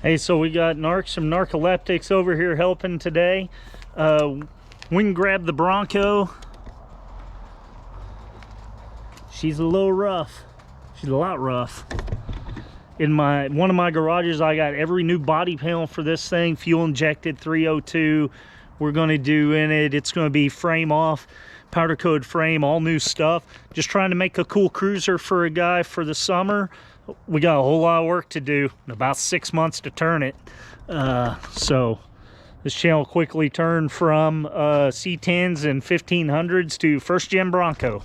Hey, so we got some narcoleptics over here helping today. We can grab the Bronco. She's a little rough. She's a lot rough. In one of my garages, I got every new body panel for this thing, fuel injected 302. We're going to do in it, it's going to be frame off, powder coated frame, all new stuff. Just trying to make a cool cruiser for a guy for the summer. We got a whole lot of work to do, about 6 months to turn it. So this channel quickly turned from C10s and 1500s to first gen Bronco.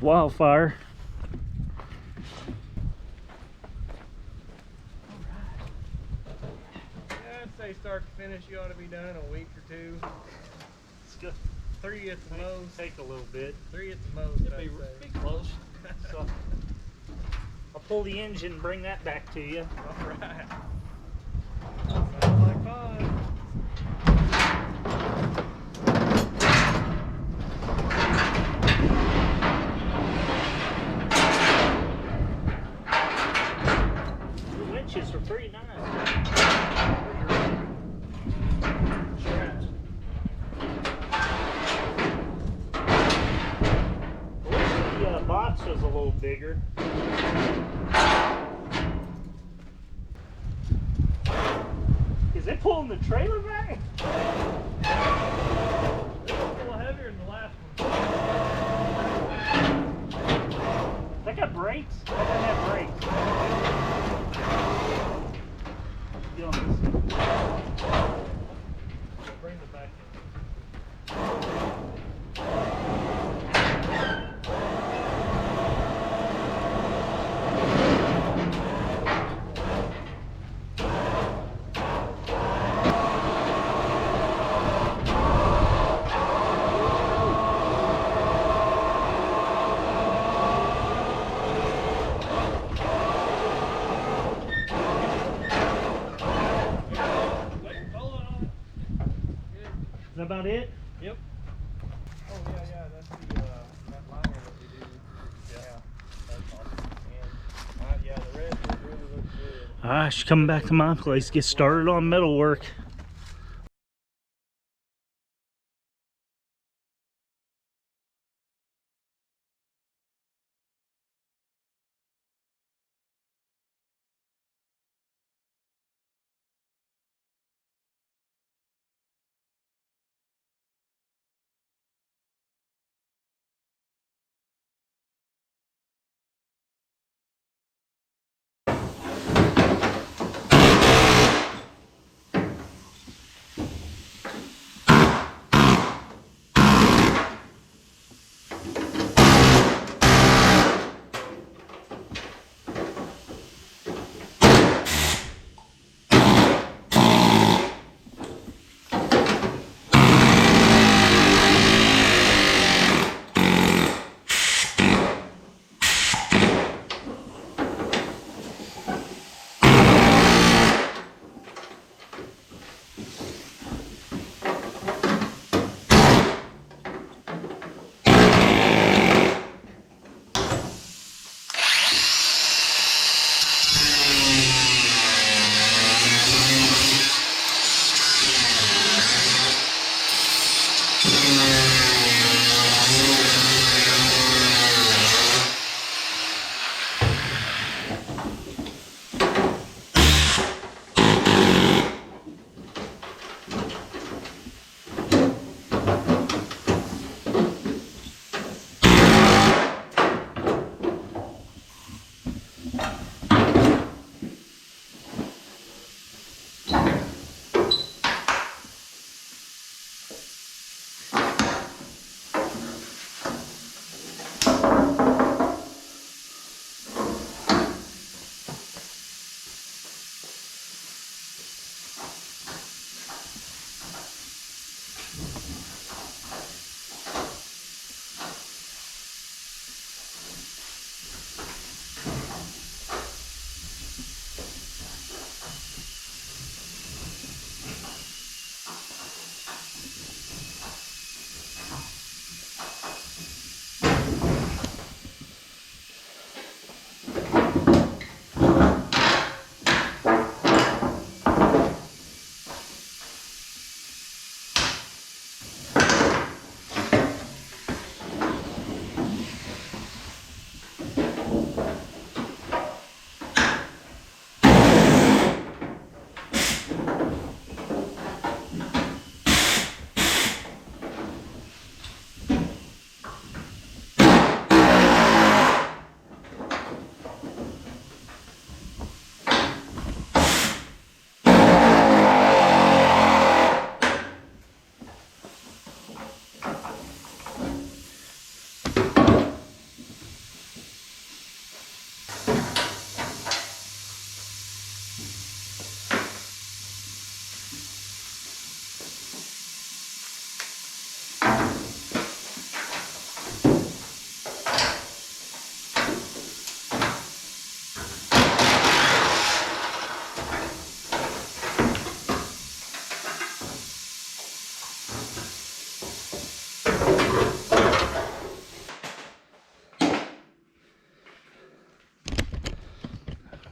Wildfire. Yeah, I'd say start to finish you ought to be done in a week or two. It's good. 3 at the most. Take a little bit. 3 at the most. It'd be close. So I'll pull the engine and bring that back to you. Alright. Sounds like fun. The winches are pretty nice. The box was a little bigger. Is it pulling the trailer back? It's a little heavier than the last one. That got brakes? That doesn't have brakes. Get on this. Bring it back in. Is that about it? Yep. Oh yeah, that's the that liner that we do. Yeah, that's awesome. And yeah, the red really looks good. I should come back to my place, get started on metal work.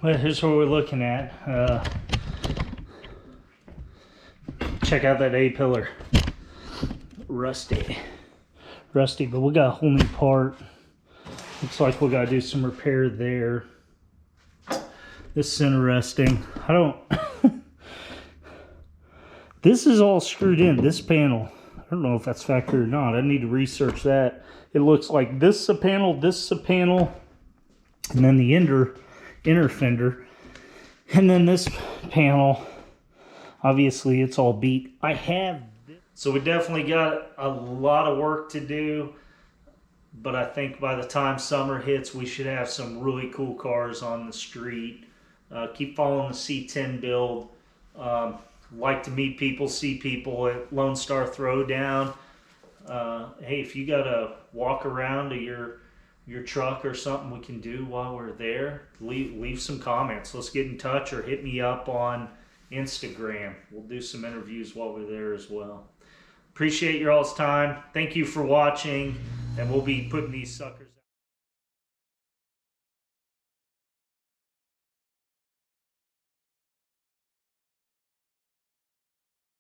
Well, here's what we're looking at. Check out that A-pillar. Rusty, but we got a whole new part. Looks like we gotta do some repair there. This is interesting. I don't this is all screwed in, this panel. I don't know if that's factory or not. I need to research that. It looks like this is a panel, and then the inner fender, and then this panel. Obviously it's all beat. I have this. So we definitely got a lot of work to do, but I think by the time summer hits we should have some really cool cars on the street. Keep following the C10 build. Like to meet people, see people at Lone Star Throwdown. Hey, if you got a walk around to your truck or something we can do while we're there, leave some comments. Let's get in touch, or hit me up on Instagram. We'll do some interviews while we're there as well. Appreciate your all's time. Thank you for watching, and we'll be putting these suckers